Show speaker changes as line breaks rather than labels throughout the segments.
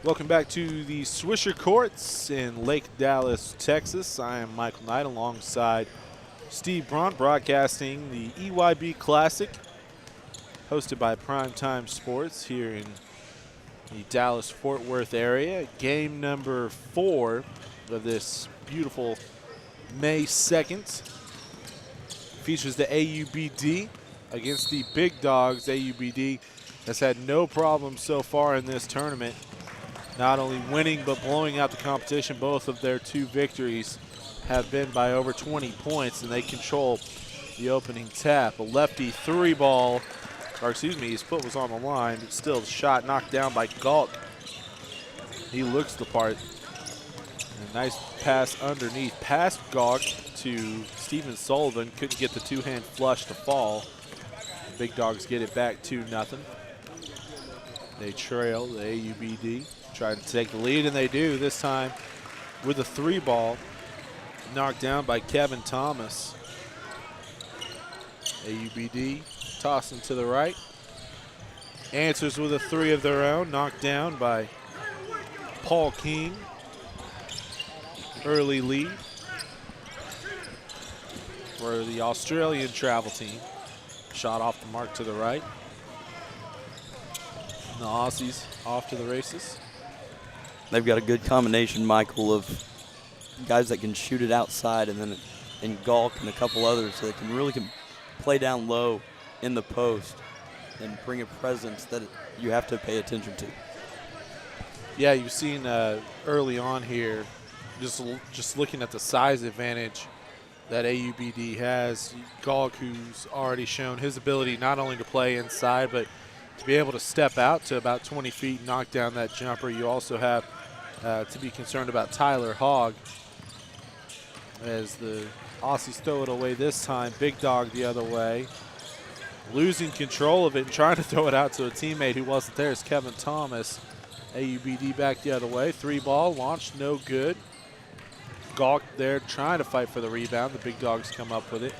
Welcome back to the Swisher Courts in Lake Dallas, Texas. I am Michael Knight alongside Steve Braun, broadcasting the EYB Classic, hosted by Primetime Sports here in the Dallas-Fort Worth area. Game number 4 of this beautiful May 2nd features the AUBD against the big dogs. AUBD has had no problem so far in this tournament, not only winning but blowing out the competition. Both of their 2 victories have been by over 20 points, and they control the opening tap. A lefty 3-ball, or excuse me, his foot was on the line, but still the shot knocked down by Galt. He looks the part. And a nice pass underneath, past Galt to Steven Sullivan. Couldn't get the 2-hand flush to fall. The big dogs get it back 2-0. They trail the AUBD. Try to take the lead, and they do this time with a 3-ball, knocked down by Kevin Thomas. AUBD tossing to the right. Answers with a 3 of their own, knocked down by Paul King. Early lead for the Australian travel team. Shot off the mark to the right. And the Aussies off to the races.
They've got a good combination, Michael, of guys that can shoot it outside, and then Galk and a couple others that can play down low in the post and bring a presence that you have to pay attention to.
Yeah, you've seen early on here, just looking at the size advantage that AUBD has. Galk, who's already shown his ability not only to play inside, but to be able to step out to about 20 feet and knock down that jumper. You also have to be concerned about Tyler Hogg, as the Aussies throw it away this time. Big dog the other way. Losing control of it and trying to throw it out to a teammate who wasn't there is Kevin Thomas. AUBD back the other way. 3-ball launched, no good. Galk there trying to fight for the rebound. The big dogs come up with it.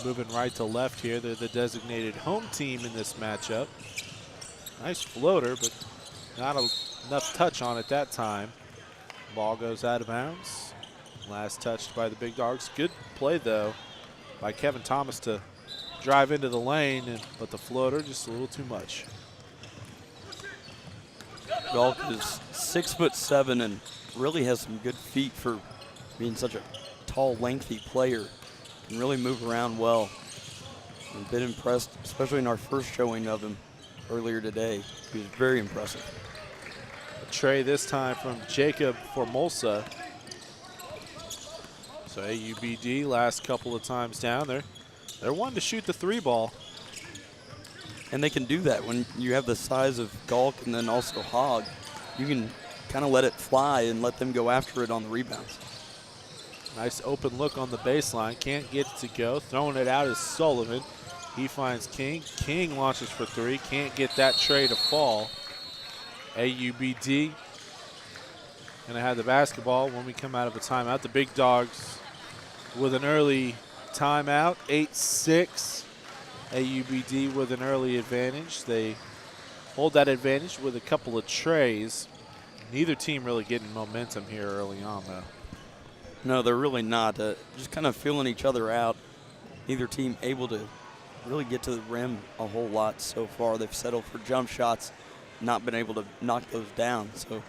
Moving right to left here. They're the designated home team in this matchup. Nice floater, but not enough touch on it that time. Ball goes out of bounds. Last touched by the big dogs. Good play, though, by Kevin Thomas to drive into the lane, but the floater just a little too much.
Galk is 6'7" and really has some good feet for being such a tall, lengthy player. Can really move around well. I've been impressed, especially in our first showing of him earlier today. He was very impressive.
A tray this time from Jacob Formosa. So AUBD last couple of times down there. They're wanting to shoot the 3-ball.
And they can do that when you have the size of Galk and then also Hogg. You can kind of let it fly and let them go after it on the rebounds.
Nice open look on the baseline. Can't get it to go. Throwing it out is Sullivan. He finds King. King launches for 3. Can't get that tray to fall. AUBD going to have the basketball when we come out of a timeout. The big dogs with an early timeout. 8-6. AUBD with an early advantage. They hold that advantage with a couple of trays. Neither team really getting momentum here early on, though.
No, they're really not. Just kind of feeling each other out. Neither team able to really get to the rim a whole lot so far. They've settled for jump shots, not been able to knock those down. So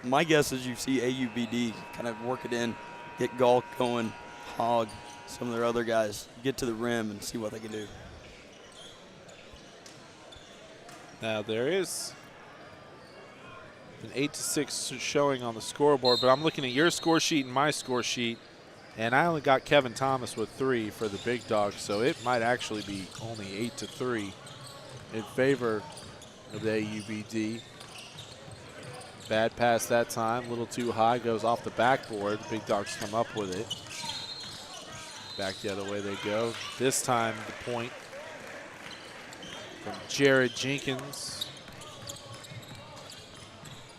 my guess is you see AUBD kind of work it in, get Galk going, Hogg, some of their other guys, get to the rim and see what they can do.
Now there is an 8-6 showing on the scoreboard, but I'm looking at your score sheet and my score sheet, and I only got Kevin Thomas with 3 for the big dogs, so it might actually be only 8-3 in favor of the AUBD. Bad pass that time, a little too high, goes off the backboard. The big dogs come up with it. Back the other way they go. This time the point from Jared Jenkins.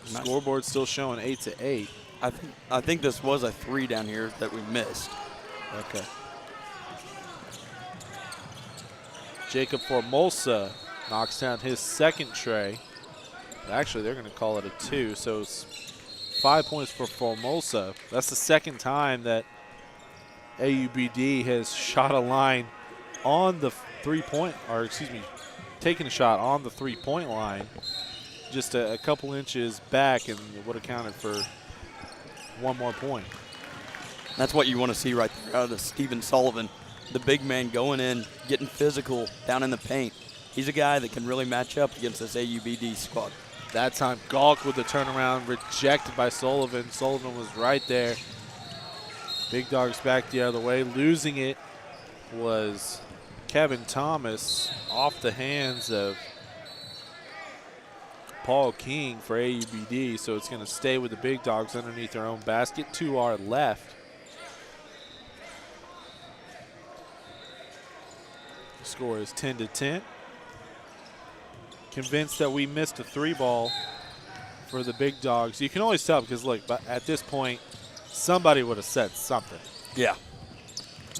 Scoreboard still showing 8-8.
I think this was a 3 down here that we missed.
Okay. Jacob Formosa knocks down his second tray. Actually, they're going to call it a 2, so it's 5 points for Formosa. That's the second time that AUBD has shot a line on the taken a shot on the three-point line, just a couple inches back, and it would have counted for one more point.
That's what you want to see right there out of Steven Sullivan, the big man going in, getting physical down in the paint. He's a guy that can really match up against this AUBD squad.
That time, Galk with the turnaround, rejected by Sullivan. Sullivan was right there. Big Dogs back the other way. Losing it was Kevin Thomas off the hands of Paul King for AUBD, so it's going to stay with the Big Dogs underneath their own basket. 2 are left. The score is 10-10. Convinced that we missed a 3-ball for the Big Dogs. You can always tell because, look, at this point, somebody would have said something.
Yeah,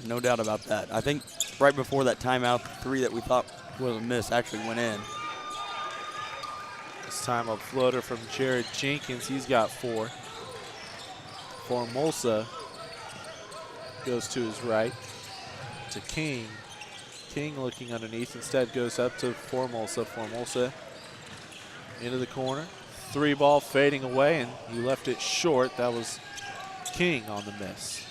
no doubt about that. I think right before that timeout, the 3 that we thought was a miss actually went in.
This time a floater from Jared Jenkins. He's got 4. Formosa goes to his right to King. King looking underneath, instead goes up to Formosa. Formosa into the corner. 3-ball fading away, and he left it short. That was King on the miss.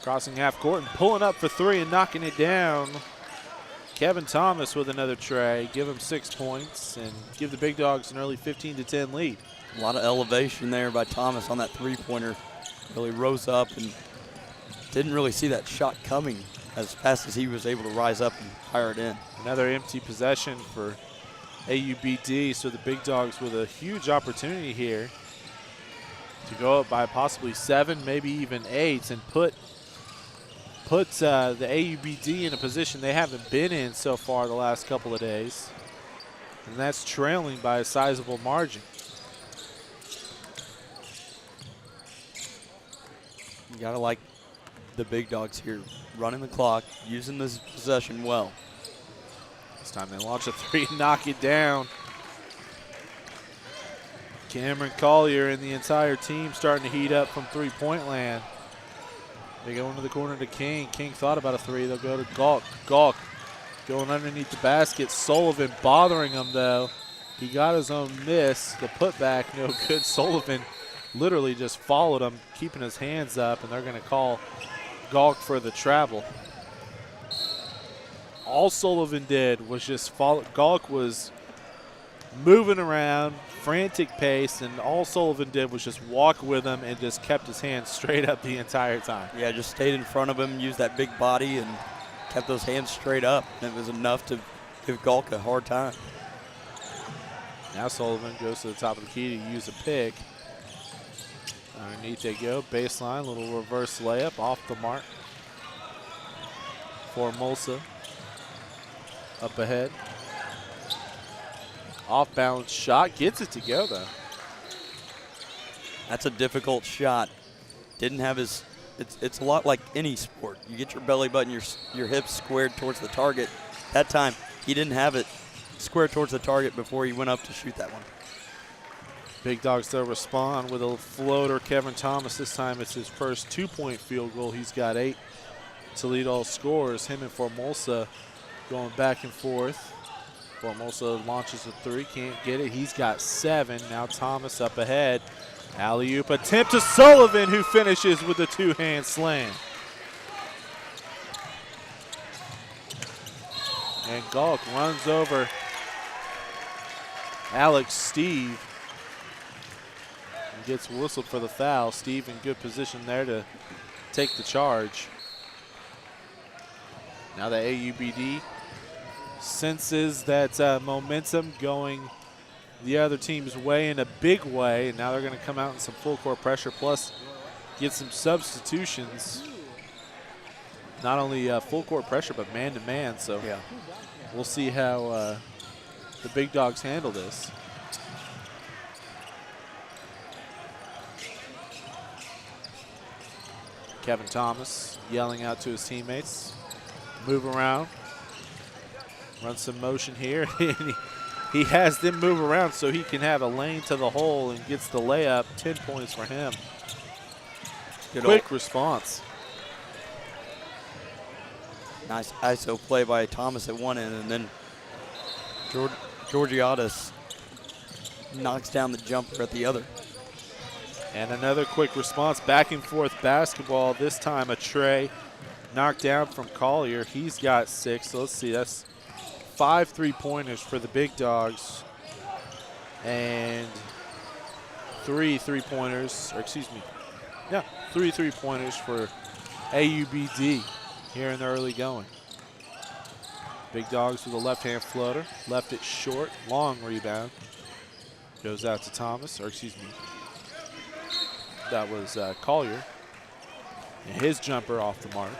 Crossing half court and pulling up for 3 and knocking it down. Kevin Thomas with another tray. Give him 6 points and give the Big Dogs an early 15-10 lead.
A lot of elevation there by Thomas on that 3-pointer. Really rose up and didn't really see that shot coming as fast as he was able to rise up and fire it in.
Another empty possession for AUBD, so the Big Dogs with a huge opportunity here to go up by possibly 7, maybe even 8, and put the AUBD in a position they haven't been in so far the last couple of days, and that's trailing by a sizable margin.
You gotta like the Big Dogs here, running the clock, using this possession well.
This time they launch a 3 and knock it down. Cameron Collier and the entire team starting to heat up from three-point land. They go into the corner to King. King thought about a 3. They'll go to Galk. Galk going underneath the basket. Sullivan bothering him, though. He got his own miss. The putback, no good. Sullivan literally just followed him, keeping his hands up, and they're going to call Galk for the travel. All Sullivan did was just follow. Galk was moving around, frantic pace, and all Sullivan did was just walk with him and just kept his hands straight up the entire time.
Yeah, just stayed in front of him, used that big body, and kept those hands straight up. And it was enough to give Galk a hard time.
Now Sullivan goes to the top of the key to use a pick. Underneath they go, baseline, little reverse layup off the mark. Formosa up ahead. Off balance shot, gets it to go though.
That's a difficult shot. Didn't have his, it's a lot like any sport. You get your belly button, your hips squared towards the target. That time, he didn't have it squared towards the target before he went up to shoot that one.
Big Dogs still respond with a floater. Kevin Thomas, this time it's his first 2-point field goal. He's got 8 to lead all scores. Him and Formosa going back and forth. Formosa launches a 3, can't get it. He's got 7. Now Thomas up ahead. Alley-oop attempt to Sullivan, who finishes with a 2-hand slam. And Galk runs over Alex Steve and gets whistled for the foul. Steve in good position there to take the charge. Now the AUBD senses that momentum going the other team's way in a big way, and now they're going to come out in some full court pressure, plus get some substitutions. Not only full court pressure, but man-to-man. So
yeah,
we'll see how the Big Dogs handle this. Kevin Thomas yelling out to his teammates. Move around. Run some motion here. And he has them move around so he can have a lane to the hole and gets the layup. 10 points for him. Quick response.
Nice ISO play by Thomas at one end, and then Georgiadis knocks down the jumper at the other.
And another quick response, back and forth basketball. This time a tray knocked down from Collier. He's got 6. So let's see, that's 5 3-pointers for the Big Dogs and 3 3-pointers, or excuse me, yeah, 3 3-pointers for AUBD here in the early going. Big Dogs with a left-hand floater, left it short, long rebound. Goes out to Thomas, or excuse me, that was Collier. And his jumper off the mark.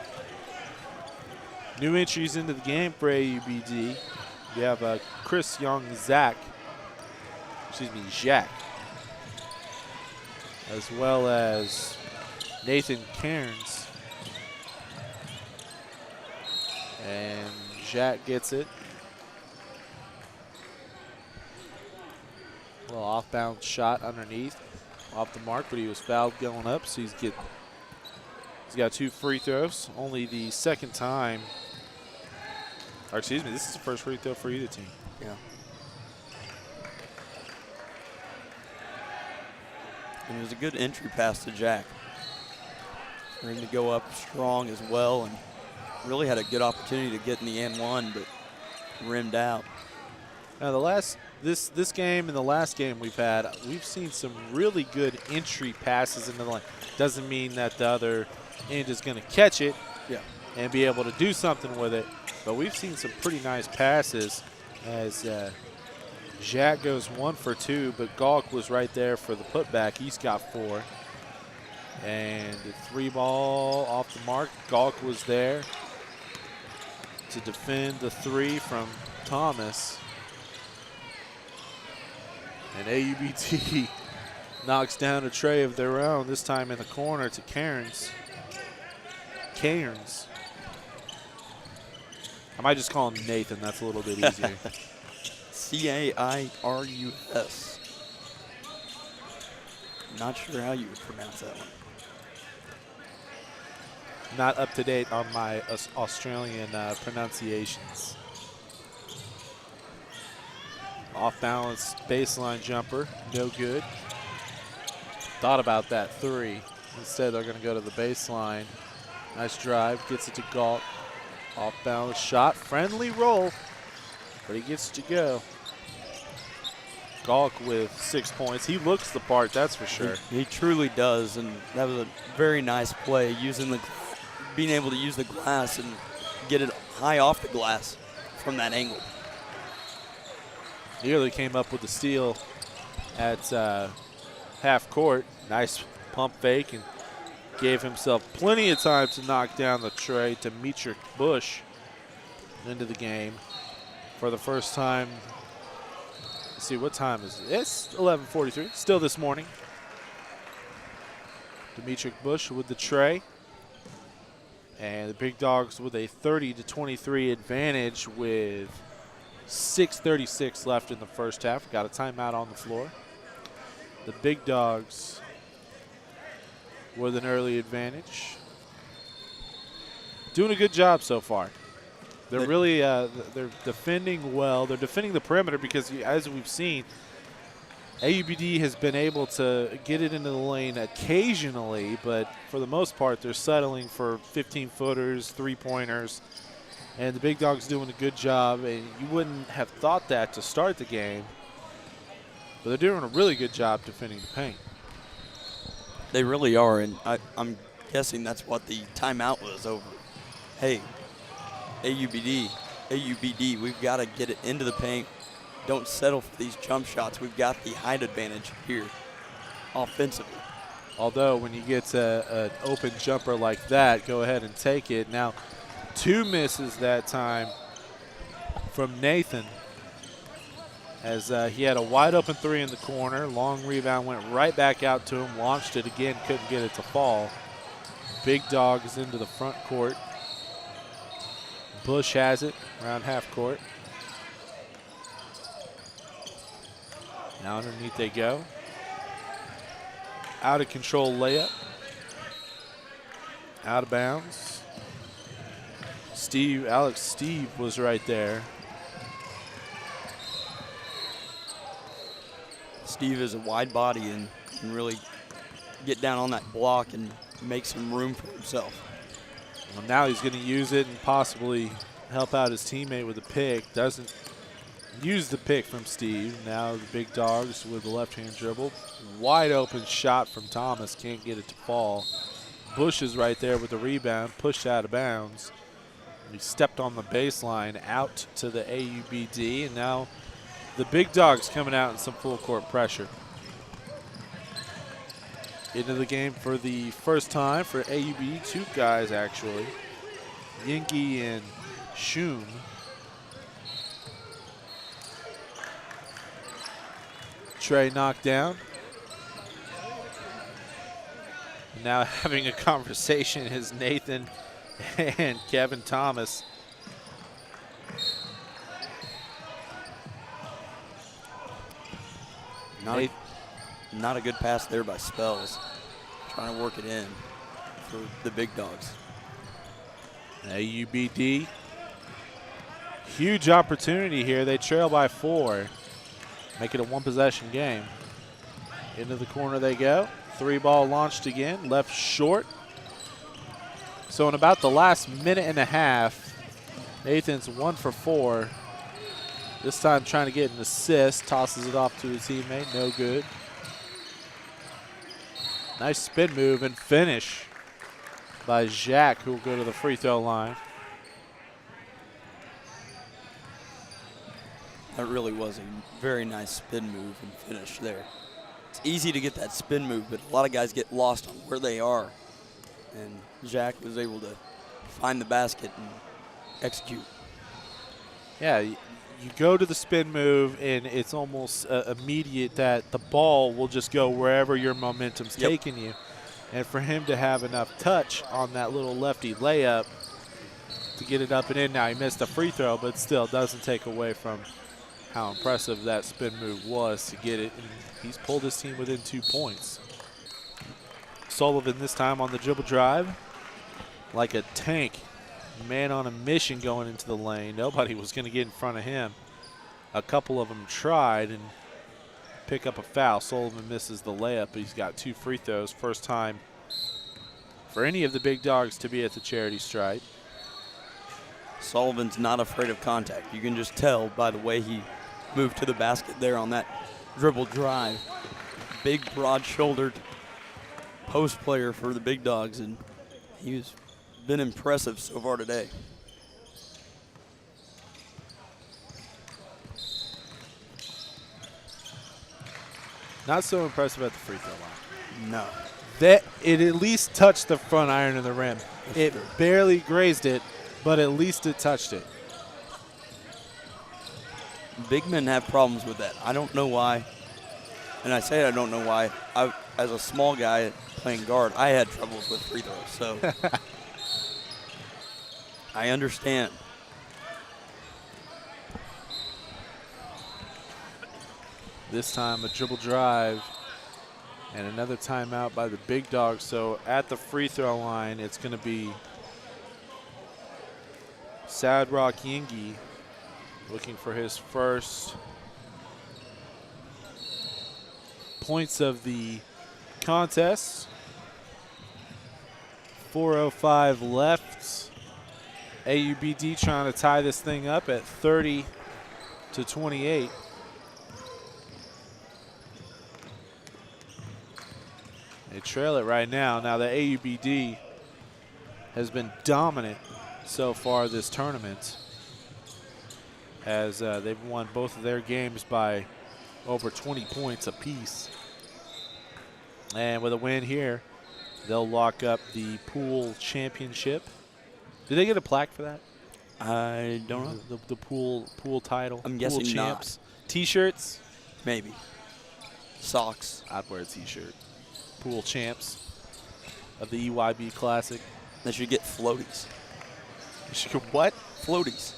New entries into the game for AUBD. We have Chris Young, Jack, as well as Nathan Cairns. And Jack gets it. A little off-bound shot underneath, off the mark, but he was fouled going up, so he's got 2 free throws. Only the second time, or excuse me, this is the first free throw for either team.
Yeah. And it was a good entry pass to Jack for him to go up strong as well, and really had a good opportunity to get in the N1, but rimmed out.
Now this game and the last game we've seen some really good entry passes into the lane. Doesn't mean that the other end is going to catch it and be able to do something with it, but we've seen some pretty nice passes as Jack goes 1 for 2, but Galk was right there for the putback. He's got 4. And the 3 ball off the mark. Galk was there to defend the 3 from Thomas. And AUBD knocks down a tray of their own, this time in the corner to Cairns. I might just call him Nathan. That's a little bit easier.
Cairus. Not sure how you would pronounce that one.
Not up to date on my Australian pronunciations. Off balance baseline jumper, no good. Thought about that 3. Instead, they're going to go to the baseline. Nice drive, gets it to Galt. Off balance shot, friendly roll, but he gets to go. Galk with 6 points. He looks the part, that's for sure.
He truly does, and that was a very nice play, being able to use the glass and get it high off the glass from that angle.
Nearly came up with the steal at half court. Nice pump fake and gave himself plenty of time to knock down the tray to Dmitrik Bush into the game for the first time. Let's see, what time is it? It's 11:43, still this morning. Dmitrik Bush with the tray. And the Big Dogs with a 30-23 advantage with 6:36 left in the first half. Got a timeout on the floor. The Big Dogs with an early advantage. Doing a good job so far. They're really they're defending well. They're defending the perimeter because, as we've seen, AUBD has been able to get it into the lane occasionally, but for the most part, they're settling for 15-footers, 3-pointers, and the Big Dogs doing a good job. And you wouldn't have thought that to start the game, but they're doing a really good job defending the paint.
They really are, and I'm guessing that's what the timeout was over. Hey, AUBD, we've got to get it into the paint. Don't settle for these jump shots. We've got the height advantage here offensively.
Although when you get an open jumper like that, go ahead and take it. Now, 2 misses that time from Nathan, as he had a wide open 3 in the corner. Long rebound went right back out to him, launched it again, couldn't get it to fall. Big Dogs into the front court. Bush has it around half court. Now underneath they go. Out of control layup. Out of bounds. Steve was right there.
Steve is a wide body and can really get down on that block and make some room for himself.
Well, now he's going to use it and possibly help out his teammate with a pick. Doesn't use the pick from Steve. Now the big dogs with the left-hand dribble. Wide open shot from Thomas. Can't get it to fall. Bush is right there with the rebound. Pushed out of bounds. He stepped on the baseline out to the AUBD. And now the big dogs coming out in some full court pressure. Into the game for the first time for AUBD. Two guys, actually. Yinke and Shum. Trey knocked down. Now having a conversation is Nathan and Kevin Thomas.
Not a good pass there by Spells. Trying to work it in for the big dogs.
AUBD. Huge opportunity here. They trail by 4. Make it a one-possession game. Into the corner they go. 3-ball launched again. Left short. So in about the last minute and a half, Nathan's 1 for 4. This time trying to get an assist. Tosses it off to his teammate. No good. Nice spin move and finish by Jack, who will go to the free throw line.
That really was a very nice spin move and finish there. It's easy to get that spin move, but a lot of guys get lost on where they are. And Jack was able to find the basket and execute.
Yeah, you go to the spin move, and it's almost immediate that the ball will just go wherever your momentum's taking you. And for him to have enough touch on that little lefty layup to get it up and in. Now he missed a free throw, but still doesn't take away from how impressive that spin move was to get it. And he's pulled his team within 2 points. Sullivan this time on the dribble drive. Like a tank. Man on a mission going into the lane. Nobody was going to get in front of him. A couple of them tried and pick up a foul. Sullivan misses the layup, but he's got 2 free throws. First time for any of the big dogs to be at the charity stripe.
Sullivan's not afraid of contact. You can just tell by the way he moved to the basket there on that dribble drive. Big, broad-shouldered post player for the big dogs, and he's been impressive so far today.
Not so impressive at the free throw line.
No.
That it at least touched the front iron of the rim. It barely grazed it, but at least it touched it.
Big men have problems with that. I don't know why. And I say I don't know why. As a small guy playing guard, I had troubles with free throws. So I understand.
This time a dribble drive and another timeout by the big dogs. So at the free throw line, it's going to be Sadrock Yingi looking for his first points of the contest. 4:05 left. AUBD trying to tie this thing up at 30-28. They trail it right now. Now the AUBD has been dominant so far this tournament, as they've won both of their games by over 20 points apiece. And with a win here, they'll lock up the pool championship. Did they get a plaque for that?
I don't know.
The pool title?
I'm guessing
pool champs.
not.
T-shirts?
Maybe. Socks.
I'd wear a T-shirt. Pool champs of the EYB Classic.
They should get floaties.
You should get what?
Floaties.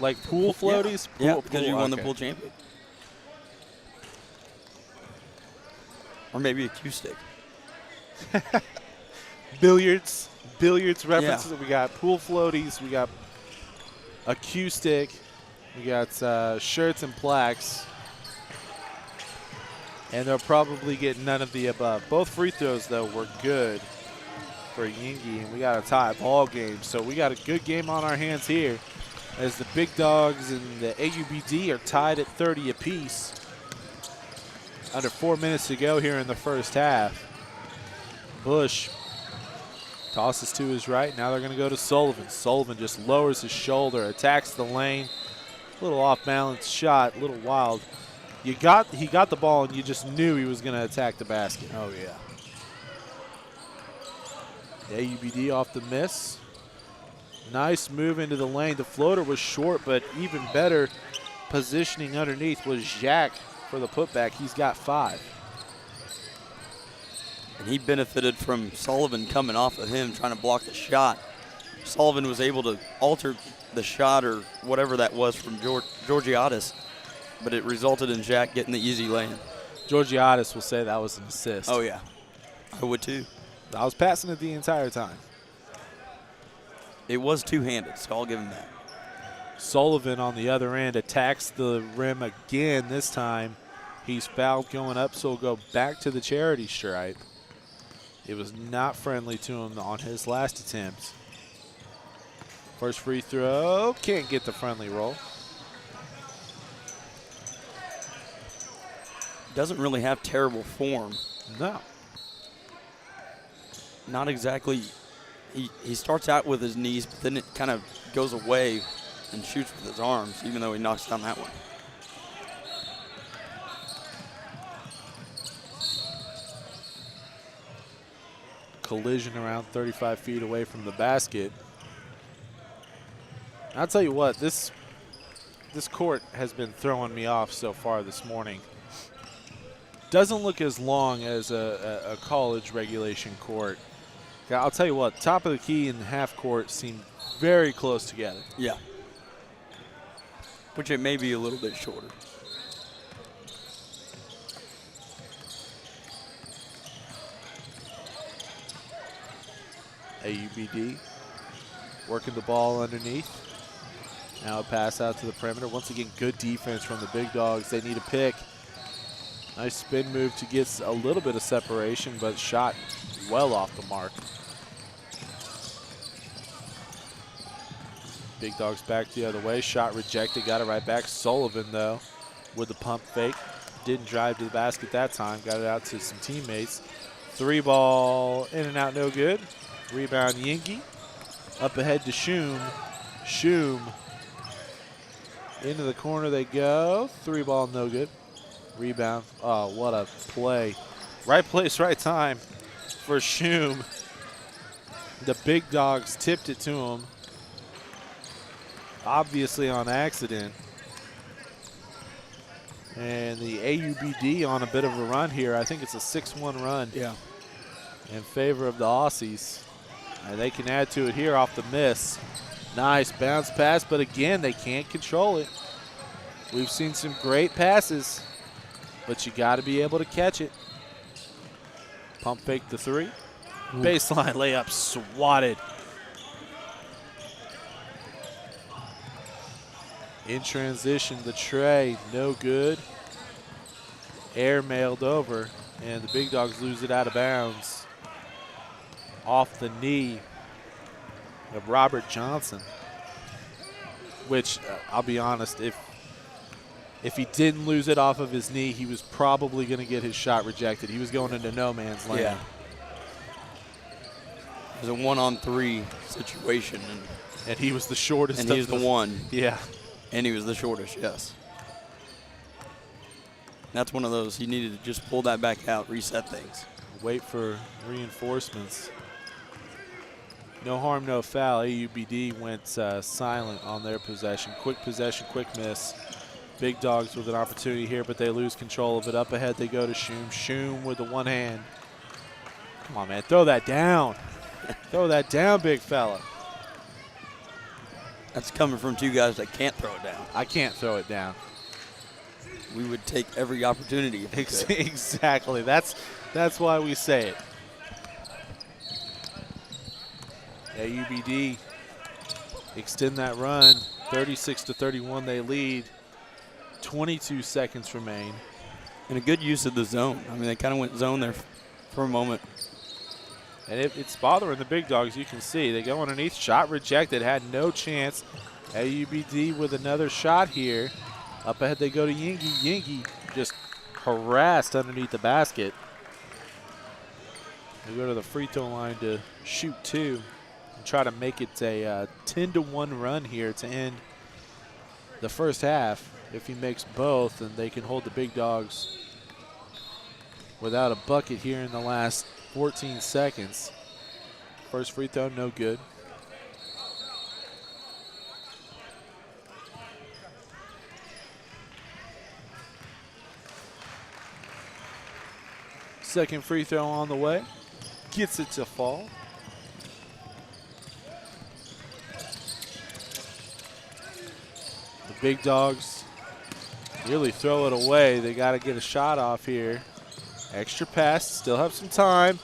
Like pool floaties?
Yeah,
Pool,
because you won the pool champion. Or maybe a cue stick.
Billiards references. Yeah. We got pool floaties. We got a cue stick. We got shirts and plaques. And they'll probably get none of the above. Both free throws, though, were good for Yingy, and we got a tie ball game. So we got a good game on our hands here as the Big Dogs and the AUBD are tied at 30 apiece. Under 4 minutes to go here in the first half. Bush tosses to his right. Now they're going to go to Sullivan. Sullivan just lowers his shoulder, attacks the lane. A little off-balance shot, a little wild. He got the ball, and you just knew he was going to attack the basket.
Oh, yeah.
The AUBD off the miss. Nice move into the lane. The floater was short, but even better positioning underneath was Jack for the putback. He's got 5.
And he benefited from Sullivan coming off of him, trying to block the shot. Sullivan was able to alter the shot or whatever that was from Georgiadis, but it resulted in Jack getting the easy lane.
Georgiadis will say that was an assist.
Oh, yeah. I would too.
I was passing it the entire time.
It was two-handed, so I'll give him that.
Sullivan on the other end attacks the rim again. This time he's fouled going up, so he'll go back to the charity stripe. It was not friendly to him on his last attempt. First free throw, can't get the friendly roll.
Doesn't really have terrible form.
No.
Not exactly. He starts out with his knees, but then it kind of goes away and shoots with his arms, even though he knocks down that one.
Collision around 35 feet away from the basket. I'll tell you what, this court has been throwing me off so far this morning. Doesn't look as long as a college regulation court. I'll tell you what, top of the key and half court seem very close together.
Yeah. Which it may be a little bit shorter.
AUBD working the ball underneath. Now a pass out to the perimeter. Once again, good defense from the Big Dogs. They need a pick. Nice spin move to get a little bit of separation, but shot well off the mark. Big Dogs back the other way. Shot rejected. Got it right back. Sullivan, though, with the pump fake. Didn't drive to the basket that time. Got it out to some teammates. 3-ball in and out, no good. Rebound, Yingy. Up ahead to Shum. Shum. Into the corner they go. 3-ball, no good. Rebound. Oh, what a play. Right place, right time for Shum. The Big Dogs tipped it to him. Obviously on accident. And the AUBD on a bit of a run here. I think it's a 6-1 run.
Yeah.
In favor of the Aussies. And they can add to it here off the miss. Nice bounce pass, but again, they can't control it. We've seen some great passes, but you got to be able to catch it. Pump fake the 3. Ooh. Baseline layup swatted. In transition, the tray, no good. Air mailed over, and the Big Dogs lose it out of bounds. Off the knee of Robert Johnson, which I'll be honest, if he didn't lose it off of his knee, he was probably going to get his shot rejected. He was going into no man's land.
Yeah. It was a 1-on-3 situation.
And he was the shortest.
And he was the one.
Yeah.
And he was the shortest, yes. That's one of those. He needed to just pull that back out, reset things.
Wait for reinforcements. No harm, no foul. AUBD went silent on their possession. Quick possession, quick miss. Big Dogs with an opportunity here, but they lose control of it. Up ahead they go to Shum. Shum with the one hand. Come on, man. Throw that down. Throw that down, big fella.
That's coming from two guys that can't throw it down.
I can't throw it down.
We would take every opportunity if we could.
Exactly. That's That's why we say it. AUBD extend that run. 36-31 they lead. 22 seconds remain.
And a good use of the zone. I mean, they kind of went zone there for a moment.
And it's bothering the big dogs. You can see they go underneath. Shot rejected. Had no chance. AUBD with another shot here. Up ahead they go to Yingy. Yingy just harassed underneath the basket. They go to the free throw line to shoot two and try to make it a 10-1 run here to end the first half. If he makes both, then they can hold the big dogs without a bucket here in the last 14 seconds. First free throw, no good. Second free throw on the way. Gets it to fall. The big dogs nearly throw it away. They got to get a shot off here. Extra pass, still have some time.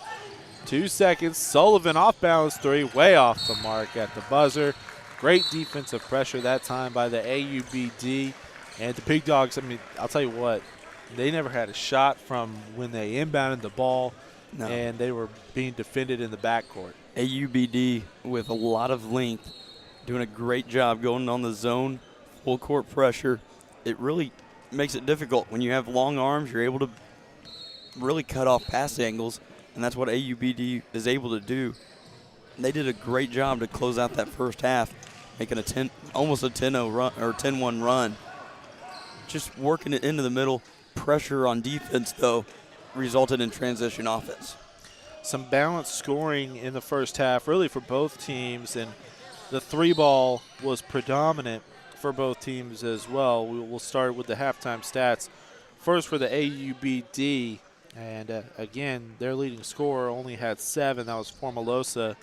2 seconds. Sullivan off balance three, way off the mark at the buzzer. Great defensive pressure that time by the AUBD. And the big dogs, I mean, I'll tell you what, they never had a shot from when they inbounded the ball, and they were being defended in the backcourt.
AUBD with a lot of length, doing a great job going on the zone, full court pressure. It really makes it difficult. When you have long arms, you're able to really cut off pass angles, and that's what AUBD is able to do. They did a great job to close out that first half, making almost a 10-0 run or 10-1 run. Just working it into the middle. Pressure on defense, though, resulted in transition offense.
Some balanced scoring in the first half, really for both teams, and the three ball was predominant for both teams as well. We'll start with the halftime stats. First for the AUBD, and again, their leading scorer only had 7. That was Formalosa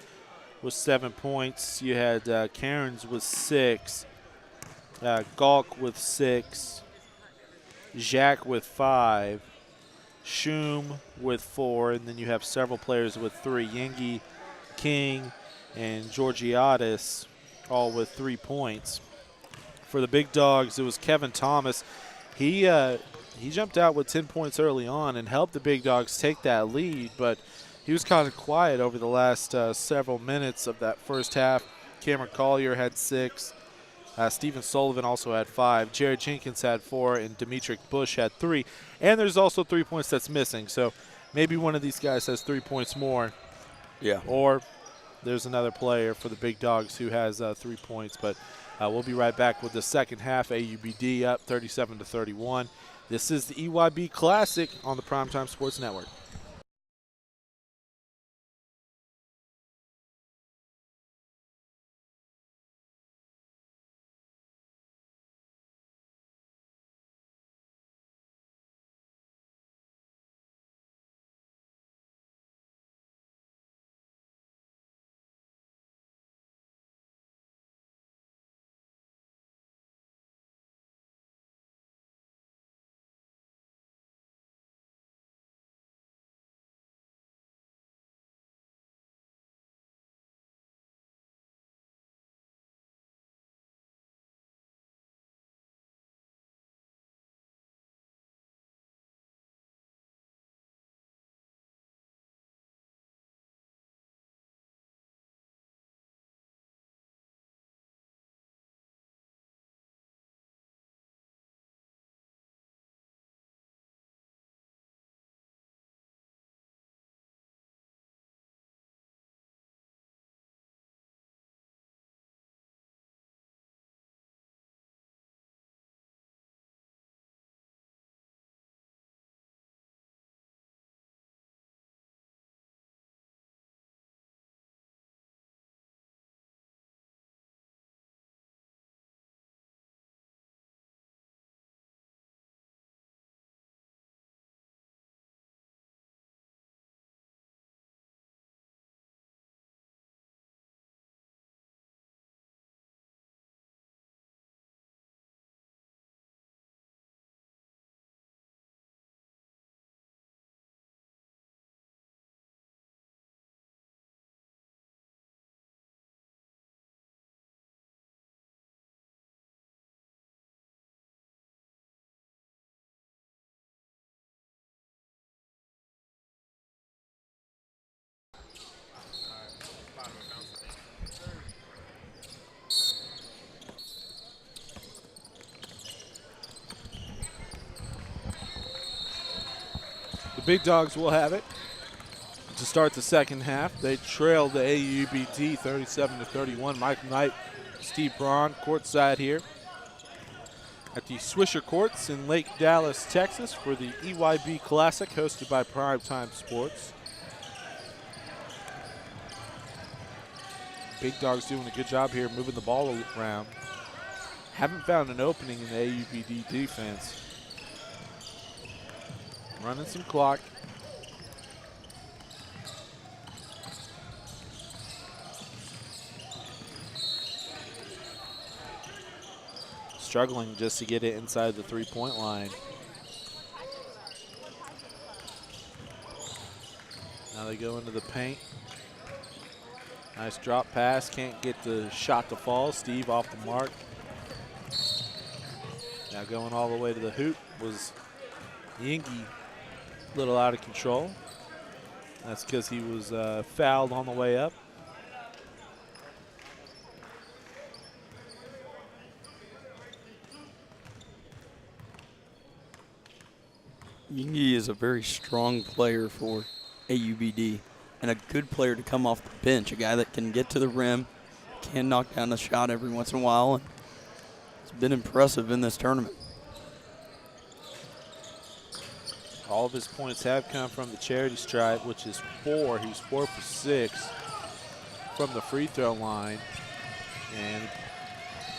with 7 points. You had Cairns with 6, Galk with 6, Jacques with 5, Shum with 4, and then you have several players with 3. Yengi, King, and Georgiadis all with 3 points. For the big dogs, it was Kevin Thomas. He jumped out with 10 points early on and helped the big dogs take that lead, but he was kind of quiet over the last several minutes of that first half. Cameron Collier had 6. Stephen Sullivan also had 5. Jared Jenkins had 4, and Demetric Bush had 3. And there's also 3 points that's missing. So maybe one of these guys has 3 points more.
Yeah.
Or there's another player for the big dogs who has 3 points. But we'll be right back with the second half. AUBD up 37-31. This is the EYB Classic on the Primetime Sports Network. Big Dogs will have it to start the second half. They trail the AUBD 37-31. Michael Knight, Steve Braun, courtside here at the Swisher Courts in Lake Dallas, Texas for the EYB Classic hosted by Primetime Sports. Big Dogs doing a good job here moving the ball around. Haven't found an opening in the AUBD defense. Running some clock. Struggling just to get it inside the three-point line. Now they go into the paint. Nice drop pass, can't get the shot to fall. Steve off the mark. Now going all the way to the hoop was Yingy, a little out of control. That's because he was fouled on the way up.
Yingy is a very strong player for AUBD and a good player to come off the bench, a guy that can get to the rim, can knock down the shot every once in a while, and it's been impressive in this tournament.
All of his points have come from the charity stripe, which is 4. He's 4 for 6 from the free throw line. And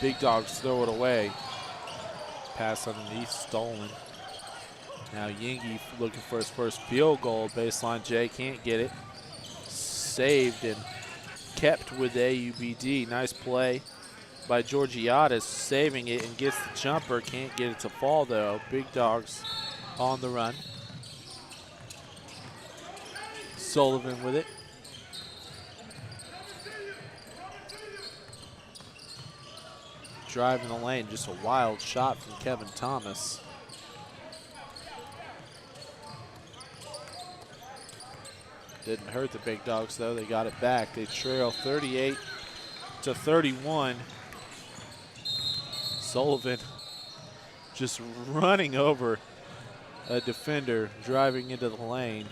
Big Dogs throw it away. Pass underneath, stolen. Now Yingy looking for his first field goal. Baseline J can't get it. Saved and kept with AUBD. Nice play by Georgiadis, saving it and gets the jumper. Can't get it to fall though. Big Dogs on the run. Sullivan with it. Driving the lane, just a wild shot from Kevin Thomas. Didn't hurt the Big Dogs though, they got it back. They trail 38-31. Sullivan just running over a defender, driving into the lane.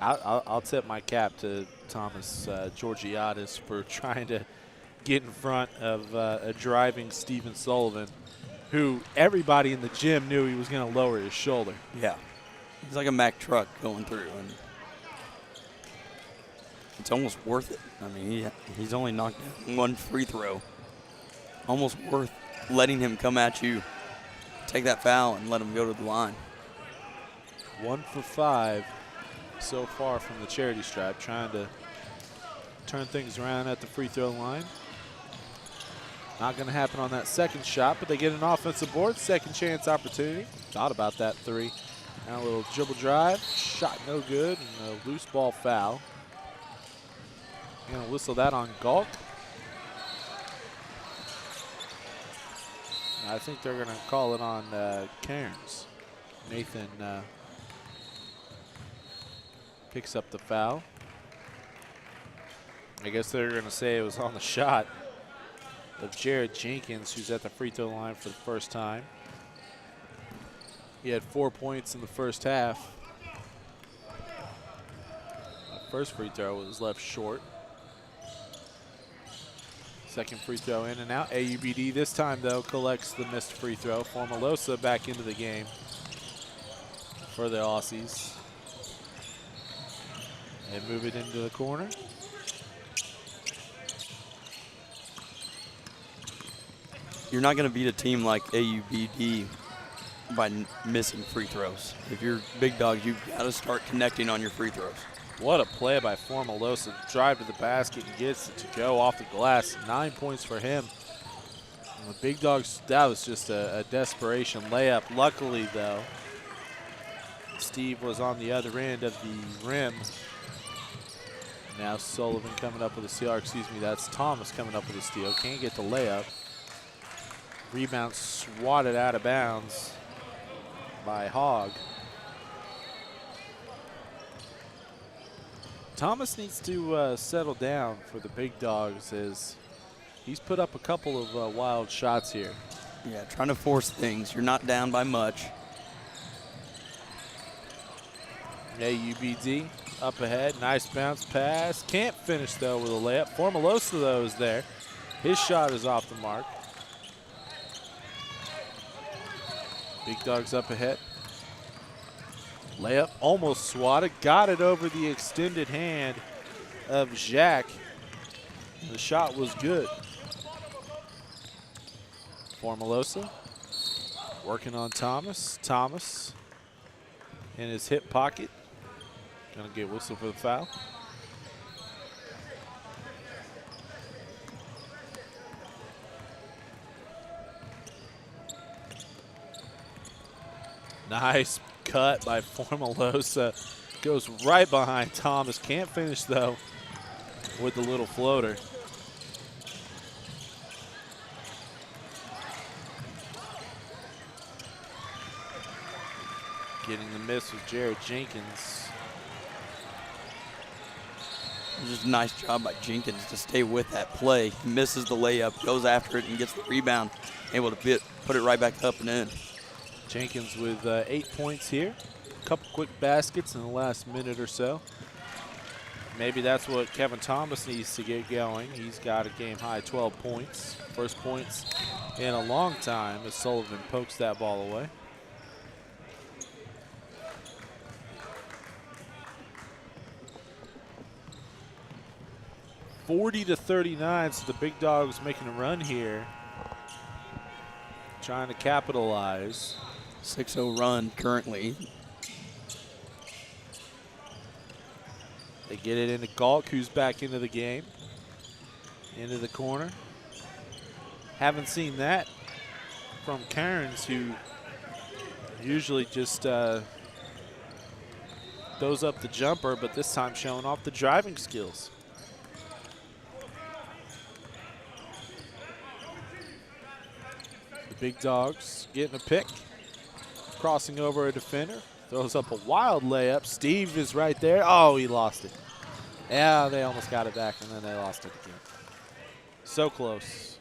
I'll tip my cap to Thomas Georgiadis for trying to get in front of a driving Stephen Sullivan, who everybody in the gym knew he was going to lower his shoulder.
Yeah. He's like a Mack truck going through, and it's almost worth it. I mean, he's only knocked down 1 free throw. Almost worth letting him come at you, take that foul, and let him go to the line.
1 for 5 so far from the charity stripe, trying to turn things around at the free throw line. Not going to happen on that second shot, but they get an offensive board, second chance opportunity. Thought about that 3. Now a little dribble drive, shot no good, and a loose ball foul. Going to whistle that on Galt. I think they're going to call it on Cairns. Nathan picks up the foul. I guess they're going to say it was on the shot of Jared Jenkins, who's at the free throw line for the first time. He had 4 points in the first half. The first free throw was left short. Second free throw in and out. AUBD this time, though, collects the missed free throw. Formalosa back into the game for the Aussies. They move it into the corner.
You're not going to beat a team like AUBD by missing free throws. If you're Big Dogs, you've got to start connecting on your free throws.
What a play by Formalosa. Drive to the basket and gets it to go off the glass. 9 points for him. And the Big Dogs, that was just a desperation layup. Luckily, though, Steve was on the other end of the rim. Now Sullivan coming up with a steal. Excuse me, that's Thomas coming up with a steal. Can't get the layup. Rebound swatted out of bounds by Hogg. Thomas needs to settle down for the Big Dogs as he's put up a couple of wild shots here.
Yeah, trying to force things. You're not down by much.
AUBD up ahead. Nice bounce pass. Can't finish, though, with a layup. Formolosa, though, is there. His shot is off the mark. Big Dogs up ahead. Layup almost swatted. Got it over the extended hand of Jack. The shot was good. Formolosa working on Thomas. Thomas in his hip pocket. Gonna get whistled for the foul. Nice cut by Formolosa. Goes right behind Thomas. Can't finish, though, with the little floater. Getting the miss was Jared Jenkins.
Just a nice job by Jenkins to stay with that play. He misses the layup, goes after it, and gets the rebound. Able to put it right back up and in.
Jenkins with 8 points here. A couple quick baskets in the last minute or so. Maybe that's what Kevin Thomas needs to get going. He's got a game-high 12 points. First points in a long time as Sullivan pokes that ball away. (40-39), so the Big Dogs making a run here. Trying to capitalize.
6-0 run currently.
They get it into Galk, who's back into the game. Into the corner. Haven't seen that from Cairns, who usually just throws up the jumper, but this time showing off the driving skills. The Big Dogs getting a pick. Crossing over a defender. Throws up a wild layup. Steve is right there. Oh, he lost it. Yeah, they almost got it back, and then they lost it again. So close.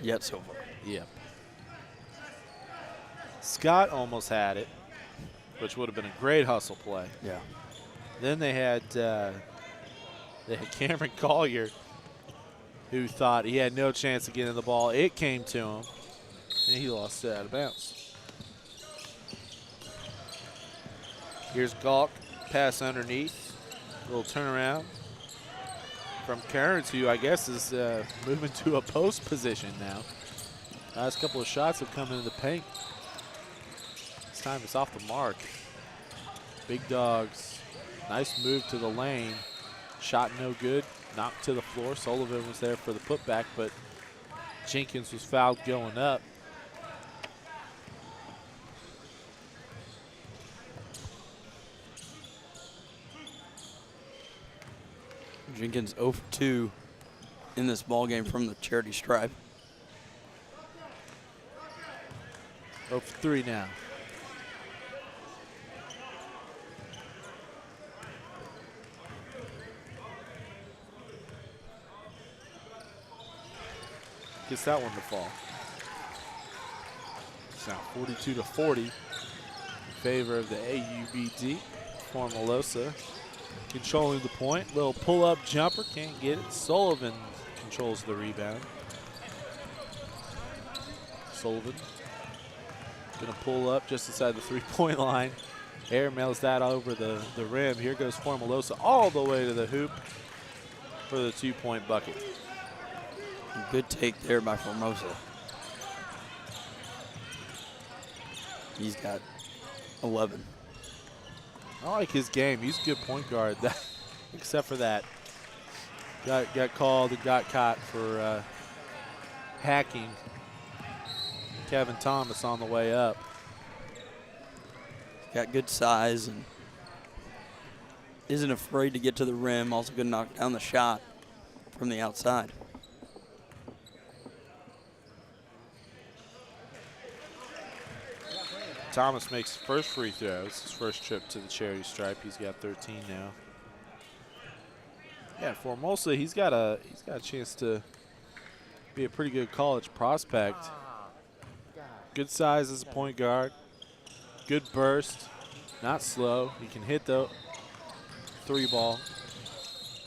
Yet so far.
Yep. Scott almost had it, which would have been a great hustle play.
Yeah.
Then they had Cameron Collier, who thought he had no chance of getting the ball. It came to him, and he lost it out of bounds. Here's Galk, pass underneath. Little turnaround from Cairns, who I guess is moving to a post position now. Last couple of shots have come into the paint. This time it's off the mark. Big Dogs, nice move to the lane. Shot no good, knocked to the floor. Sullivan was there for the putback, but Jenkins was fouled going up.
Jenkins 0 for 2 in this ball game from the charity stripe.
0 for 3 now. Gets that one to fall. It's now 42-40 in favor of the AUBD. Formolosa controlling the point. Little pull-up jumper, can't get it. Sullivan controls the rebound. Sullivan gonna pull up just inside the three-point line. Air mails that over the rim. Here goes Formolosa all the way to the hoop for the two-point bucket.
Good take there by Formosa. He's got 11.
I like his game. He's a good point guard, except for that. Got called and got caught for hacking Kevin Thomas on the way up.
Got good size and isn't afraid to get to the rim. Also good knock down the shot from the outside.
Thomas makes the first free throw. It's his first trip to the charity stripe. He's got 13 now. Yeah, Formosa, he's got a chance to be a pretty good college prospect. Good size as a point guard. Good burst. Not slow. He can hit the 3-ball.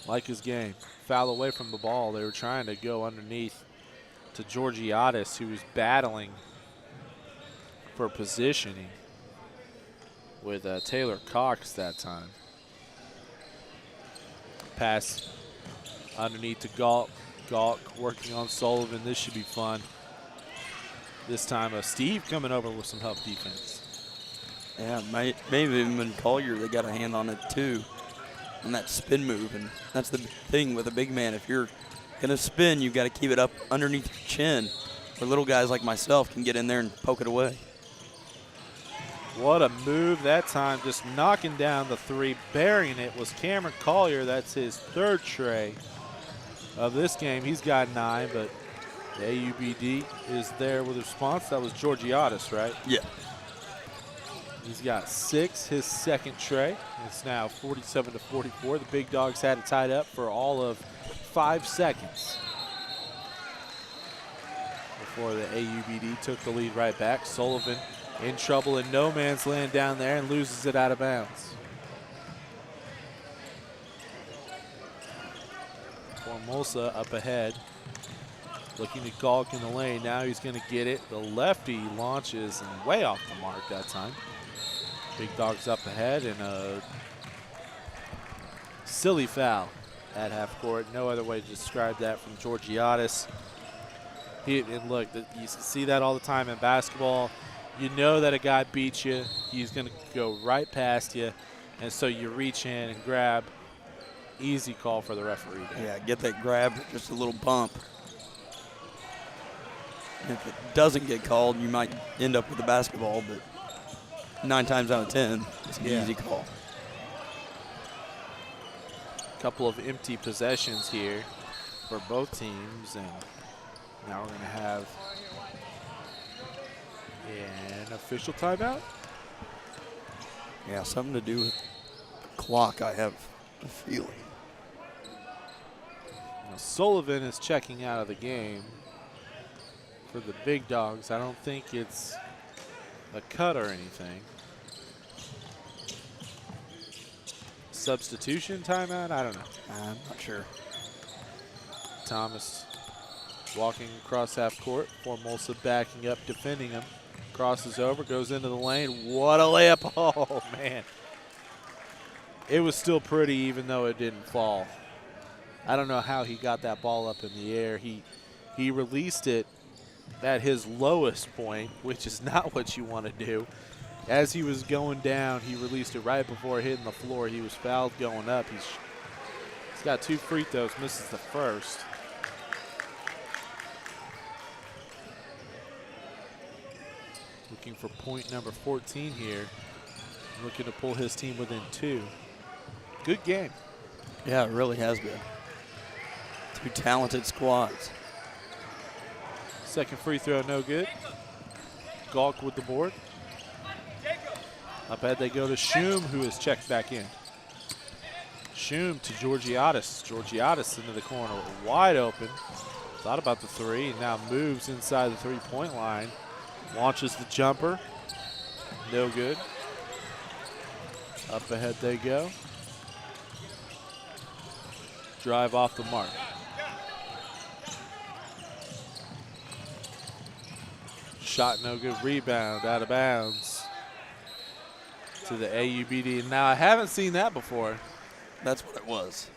Like his game. Foul away from the ball. They were trying to go underneath to Georgiadis, who was battling for positioning with Taylor Cox that time. Pass underneath to Galk. Galk working on Sullivan. This should be fun. This time Steve coming over with some help defense.
Yeah, maybe even Collier, they got a hand on it too. And that spin move, and that's the thing with a big man. If you're gonna spin, you've got to keep it up underneath your chin, where little guys like myself can get in there and poke it away.
What a move that time, just knocking down the 3, burying it was Cameron Collier. That's his 3rd tray of this game. He's got 9, but the AUBD is there with a response. That was Georgiadis, right?
Yeah.
He's got 6, his 2nd tray. It's now 47-44. The Big Dogs had it tied up for all of 5 seconds before the AUBD took the lead right back. Sullivan in trouble in no man's land down there and loses it out of bounds. Formosa up ahead, looking to Galk in the lane. Now he's going to get it. The lefty launches and way off the mark that time. Big Dogs up ahead, and a silly foul at half court. No other way to describe that from Georgiadis. And look, you see that all the time in basketball. You know that a guy beats you. He's going to go right past you, and so you reach in and grab. Easy call for the referee there.
Yeah, get that grab, just a little bump. If it doesn't get called, you might end up with the basketball, but 9 times out of 10, it's an easy call.
Couple of empty possessions here for both teams, and now we're going to have an official timeout.
Yeah, something to do with the clock, I have a feeling.
Now Sullivan is checking out of the game for the Big Dogs. I don't think it's a cut or anything. Substitution timeout? I don't know.
I'm not sure.
Thomas walking across half court. Formosa backing up, defending him. Crosses over, goes into the lane. What a layup. Oh, man. It was still pretty even though it didn't fall. I don't know how he got that ball up in the air. He released it at his lowest point, which is not what you want to do. As he was going down, he released it right before hitting the floor. He was fouled going up. He's got 2 free throws, misses the first. Looking for point number 14 here. Looking to pull his team within 2. Good game.
Yeah, it really has been. 2 talented squads.
Second free throw, no good. Galk with the board. Up ahead they go to Shum, who is checked back in. Shum to Georgiadis. Georgiadis into the corner, wide open. Thought about the 3, and now moves inside the 3-point line. Launches the jumper. No good. Up ahead they go. Drive off the mark. Shot no good, rebound, out of bounds to the AUBD. Now, I haven't seen that before.
That's what it was.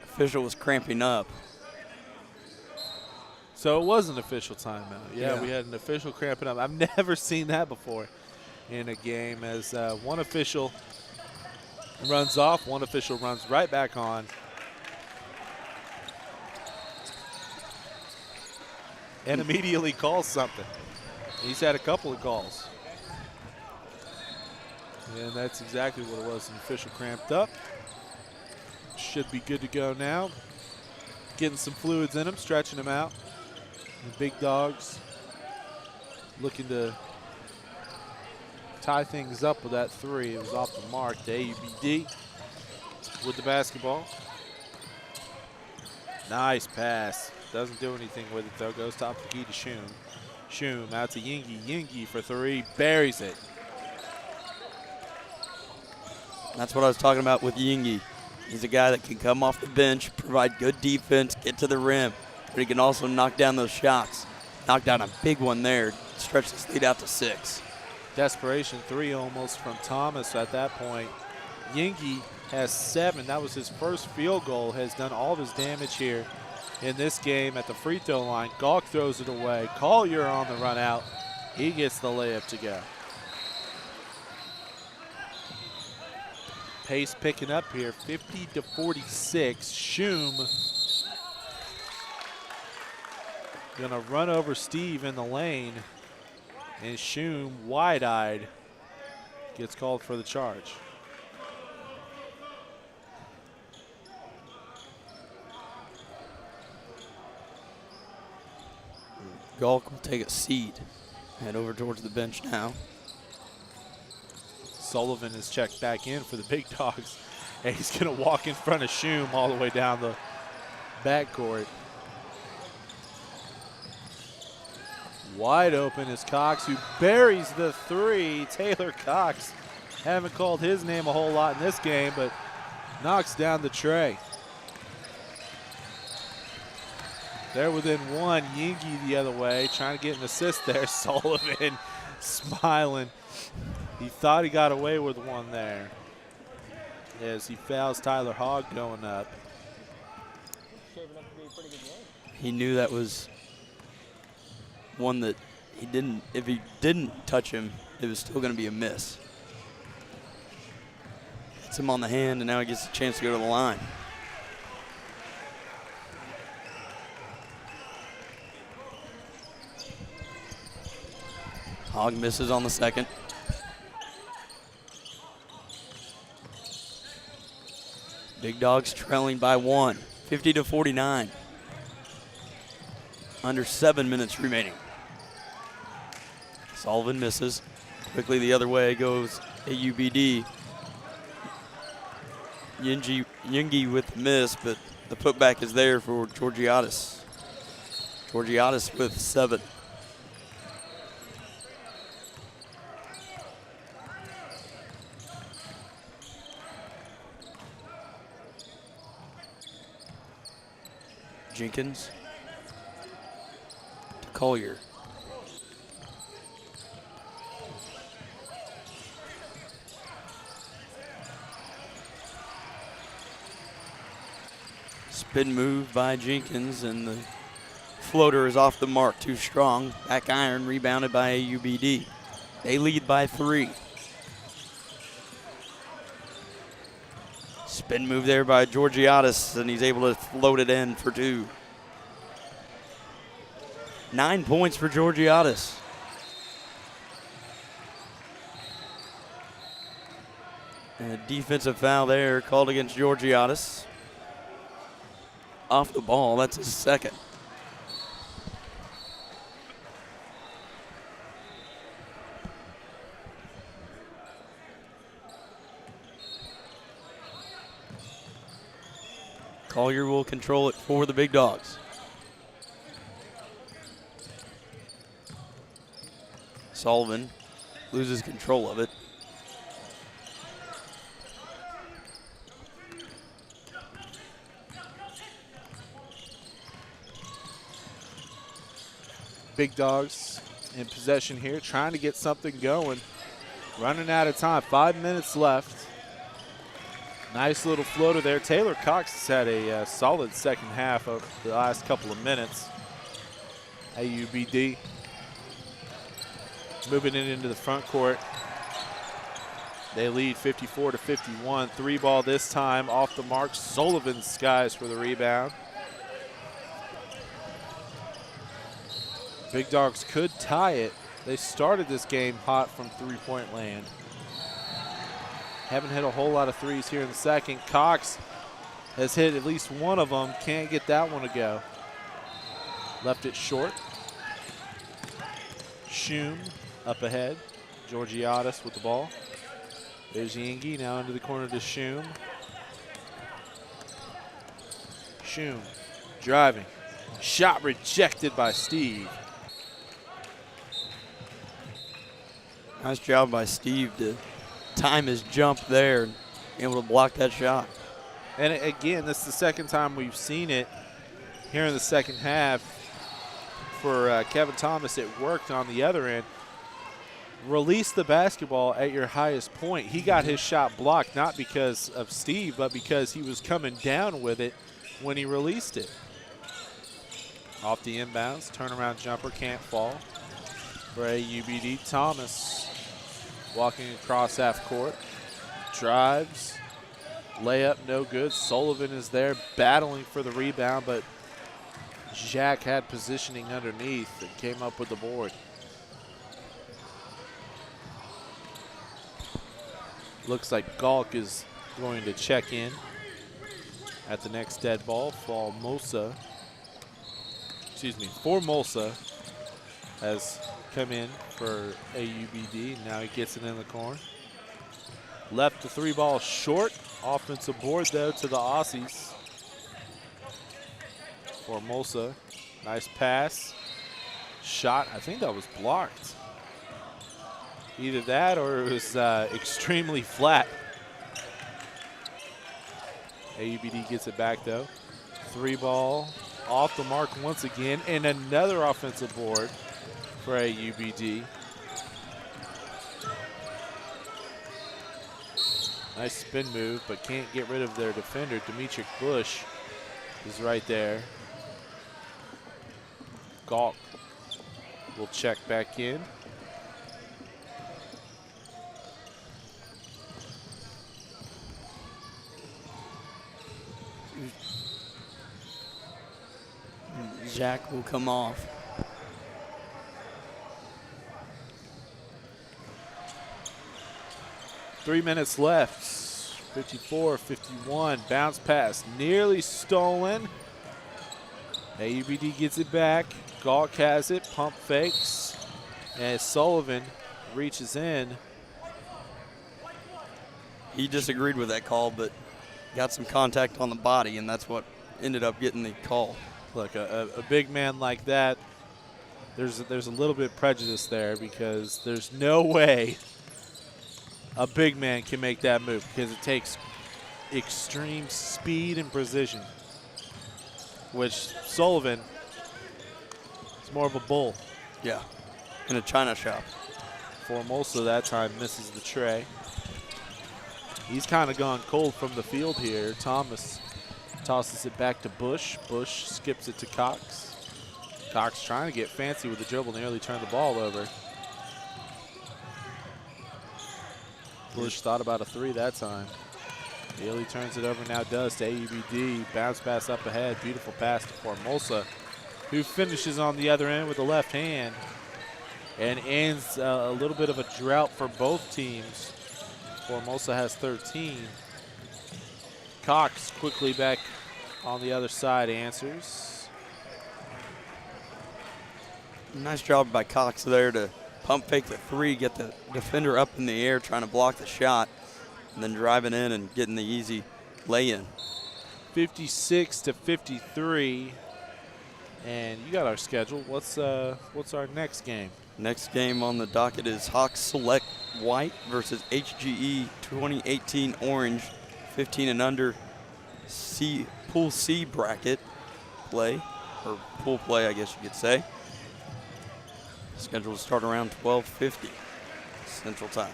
Official was cramping up.
So it was an official timeout. Yeah, we had an official cramping up. I've never seen that before in a game, as one official runs off, one official runs right back on. And immediately calls something. He's had a couple of calls. And that's exactly what it was, an official cramped up. Should be good to go now. Getting some fluids in him, stretching him out. The Big Dogs looking to tie things up with that 3. It was off the mark. The AUBD with the basketball. Nice pass. Doesn't do anything with it, though. Goes top of the key to Shum. Shum out to Yingi. Yingi for 3. Buries it.
That's what I was talking about with Yingi. He's a guy that can come off the bench, provide good defense, get to the rim, but he can also knock down those shots. Knocked down a big one there, stretch this lead out to 6.
Desperation three almost from Thomas at that point. Yingi has 7. That was his first field goal, has done all of his damage here in this game at the free throw line. Gawk throws it away. Collier on the run out. He gets the layup to go. Pace picking up here, 50-46. Shum gonna run over Steve in the lane, and Shum, wide-eyed, gets called for the charge.
Gawk will take a seat, head over towards the bench now.
Sullivan is checked back in for the Big Dogs, and he's going to walk in front of Shum all the way down the backcourt. Wide open is Cox, who buries the three. Taylor Cox, haven't called his name a whole lot in this game, but knocks down the tray. They're within one. Yingi the other way, trying to get an assist there. Sullivan smiling. He thought he got away with one there as he fouls Tyler Hogg going up.
He knew that was one that he didn't, if he didn't touch him, it was still going to be a miss. Hits him on the hand, and now he gets a chance to go to the line. Hogg misses on the second. Big Dogs trailing by 1, 50-49. Under 7 minutes remaining. Sullivan misses. Quickly the other way goes AUBD. Yingi with the miss, but the putback is there for Georgiadis. Georgiadis with 7. Jenkins to Collier. Spin move by Jenkins, and the floater is off the mark, too strong. Back iron rebounded by AUBD. They lead by 3. Spin move there by Georgiadis, and he's able to float it in for 2. 9 points for Georgiadis. And a defensive foul there called against Georgiadis. Off the ball, that's his second. Collier will control it for the Big Dogs. Sullivan loses control of it.
Big Dogs in possession here, trying to get something going. Running out of time, 5 minutes left. Nice little floater there. Taylor Cox has had a solid second half of the last couple of minutes. AUBD moving it into the front court. They lead 54-51. 3-ball this time off the mark. Sullivan skies for the rebound. Big Dogs could tie it. They started this game hot from three-point land. Haven't hit a whole lot of threes here in the second. Cox has hit at least one of them. Can't get that one to go. Left it short. Shum up ahead. Georgiadis with the ball. There's Yingi now into the corner to Shum. Shum driving. Shot rejected by Steve.
Nice job by Steve to time his jump there. able to block that shot.
And again, this is the second time we've seen it here in the second half for Kevin Thomas. It worked on the other end. Release the basketball at your highest point. He got his shot blocked not because of Steve, but because he was coming down with it when he released it. Off the inbounds, turnaround jumper, can't fall for AUBD. Thomas walking across half court, drives, layup, no good. Sullivan is there battling for the rebound, but Jack had positioning underneath and came up with the board. Looks like Galk is going to check in at the next dead ball. Formosa has come in for AUBD. Now he gets it in the corner. Left the three ball short. Offensive board though to the Aussies. Formosa, nice pass. Shot, I think that was blocked. Either that or it was extremely flat. AUBD gets it back though. Three ball off the mark once again, and another offensive board for AUBD. Nice spin move, but can't get rid of their defender. Demetric Bush is right there. Galk will check back in.
Jack will come off.
Three minutes left. 54-51. Bounce pass nearly stolen. AUBD gets it back. Galk has it. Pump fakes. And Sullivan reaches in.
He disagreed with that call, but got some contact on the body, and that's what ended up getting the call.
Look, a big man like that, there's a little bit of prejudice there because there's no way a big man can make that move because it takes extreme speed and precision, which Sullivan is more of a bull.
Yeah, in a china shop.
Formosa that time misses the tray. He's kind of gone cold from the field here. Thomas tosses it back to Bush. Bush skips it to Cox. Cox trying to get fancy with the dribble, nearly turned the ball over. Bush thought about a three that time. Nearly turns it over, now does to AUBD. Bounce pass up ahead, beautiful pass to Formosa, who finishes on the other end with the left hand and ends a little bit of a drought for both teams. Formosa has 13. Cox quickly back on the other side, answers.
Nice job by Cox there to pump fake the three, get the defender up in the air trying to block the shot, and then driving in and getting the easy lay-in.
56-53. And you got our schedule. What's our next game?
Next game on the docket is Hawks Select White versus HGE 2018 Orange, 15 and under Pool C bracket play, or pool play, I guess you could say. Scheduled to start around 12:50 Central Time.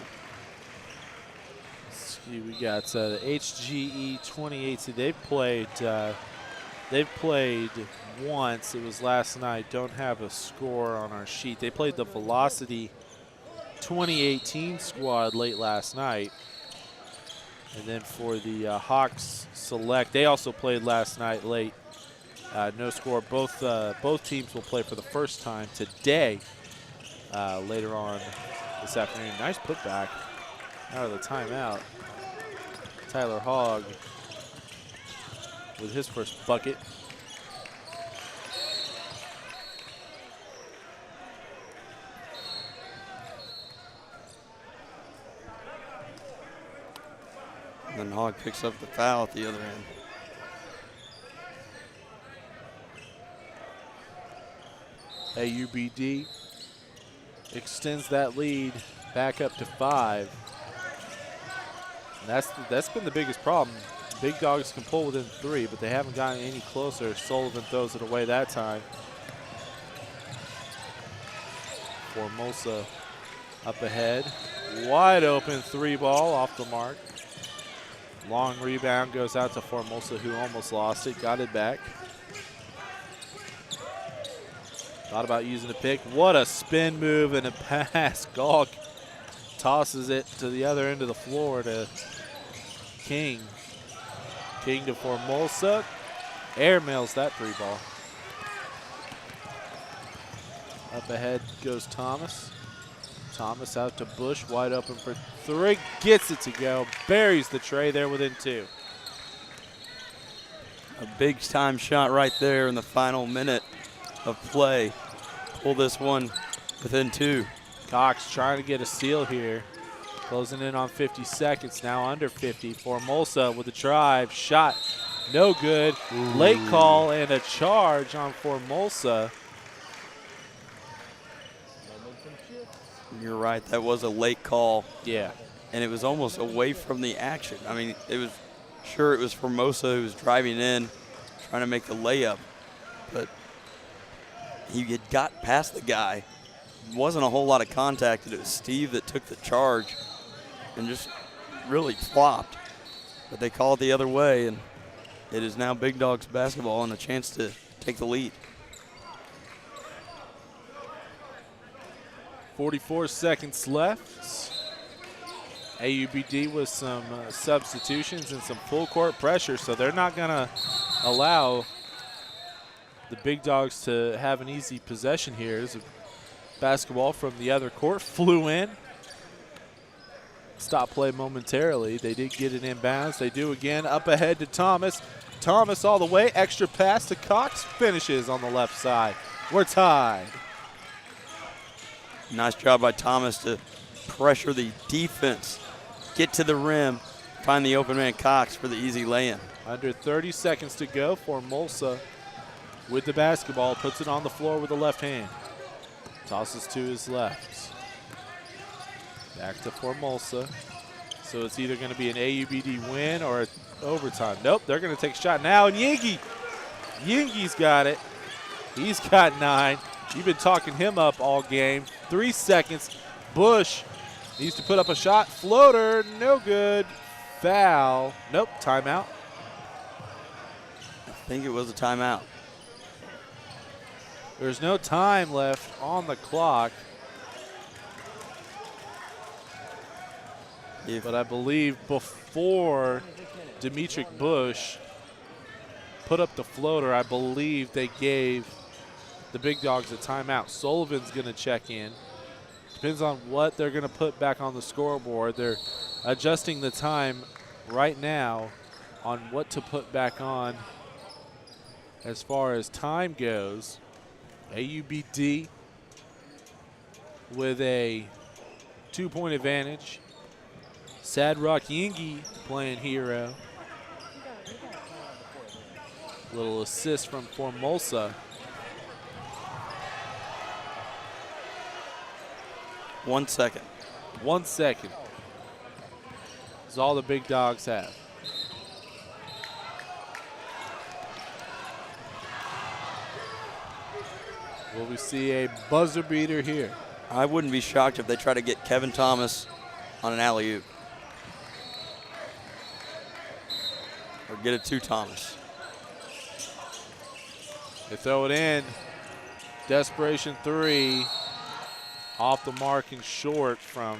See, we got the HGE 2018. They've played once. It was last night. Don't have a score on our sheet. They played the Velocity 2018 squad late last night. And then for the Hawks Select, they also played last night late. No score. Both teams will play for the first time today, later on this afternoon. Nice putback out of the timeout. Tyler Hogg with his first bucket.
And then Hogg picks up the foul at the other end.
AUBD extends that lead back up to 5. And that's been the biggest problem. Big dogs can pull within 3, but they haven't gotten any closer. Sullivan throws it away that time. Formosa up ahead. Wide open 3-ball off the mark. Long rebound goes out to Formosa, who almost lost it. Got it back. Thought about using a pick. What a spin move and a pass. Gall tosses it to the other end of the floor to King. King to Formosa. Airmails that 3-ball. Up ahead goes Thomas. Thomas out to Bush, wide open for 3. Gets it to go. Buries the tray there within 2.
A big time shot right there in the final minute of play. Pull this one within 2.
Cox trying to get a steal here. Closing in on 50 seconds, now under 50. Formosa with a drive, shot, no good. Ooh. Late call and a charge on Formosa.
You're right, that was a late call.
Yeah.
And it was almost away from the action. I mean, it was Formosa who was driving in, trying to make the layup. But he had got past the guy. Wasn't a whole lot of contact. It was Steve that took the charge and just really flopped. But they call it the other way, and it is now Big Dogs basketball and a chance to take the lead.
44 seconds left. AUBD with some substitutions and some full court pressure, so they're not going to allow the Big Dogs to have an easy possession here. As a basketball from the other court flew in. Stop play momentarily. They did get it inbounds. They do again. Up ahead to Thomas. Thomas all the way. Extra pass to Cox. Finishes on the left side. We're tied.
Nice job by Thomas to pressure the defense, get to the rim, find the open man Cox for the easy lay-in.
Under 30 seconds to go. Formosa with the basketball, puts it on the floor with the left hand. Tosses to his left. Back to Formosa. So it's either going to be an AUBD win or overtime. Nope, they're going to take a shot now, and Yingi's got it. He's got 9. You've been talking him up all game. 3 seconds. Bush needs to put up a shot. Floater, no good. Foul. Nope, timeout.
I think it was a timeout.
There's no time left on the clock. But I believe before Demetric Bush put up the floater, I believe they gave the Big Dogs a timeout. Sullivan's going to check in. Depends on what they're going to put back on the scoreboard. They're adjusting the time right now on what to put back on as far as time goes. AUBD with a 2-point advantage. Sadrock Yingi playing hero. Little assist from Formosa.
1 second.
1 second is all the Big Dogs have. Will we see a buzzer beater here?
I wouldn't be shocked if they try to get Kevin Thomas on an alley-oop. Or get it to Thomas.
They throw it in. Desperation 3. Off the mark and short from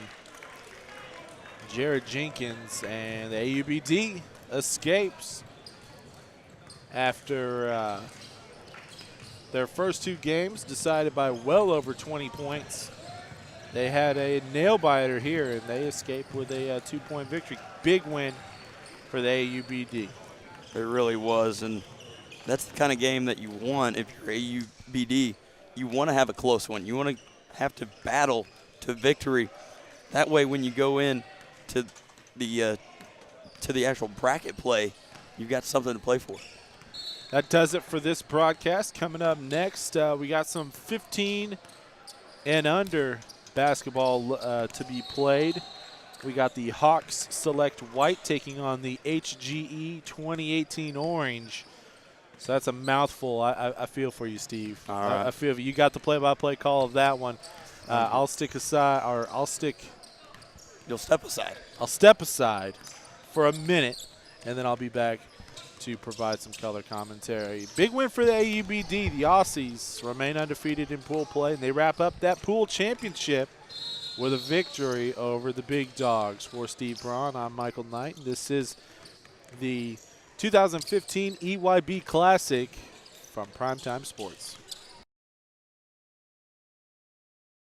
Jared Jenkins, and the AUBD escapes after their first 2 games decided by well over 20 points. They had a nail-biter here, and they escaped with a 2-point victory. Big win for the AUBD.
It really was, and that's the kind of game that you want if you're AUBD. You want to have a close one. You want to have to battle to victory. That way when you go in to the actual bracket play, you've got something to play for.
That does it for this broadcast. Coming up next, we got some 15 and under basketball to be played. We got the Hawks Select White taking on the HGE 2018 Orange. So that's a mouthful. I feel for you, Steve.
All right.
I feel you got the play-by-play call of that one. I'll stick aside, or
You'll step aside.
I'll step aside for a minute, and then I'll be back to provide some color commentary. Big win for the AUBD. The Aussies remain undefeated in pool play, and they wrap up that pool championship with a victory over the big dogs. For Steve Braun, I'm Michael Knight, and this is the 2015 EYB Classic from Primetime Sports.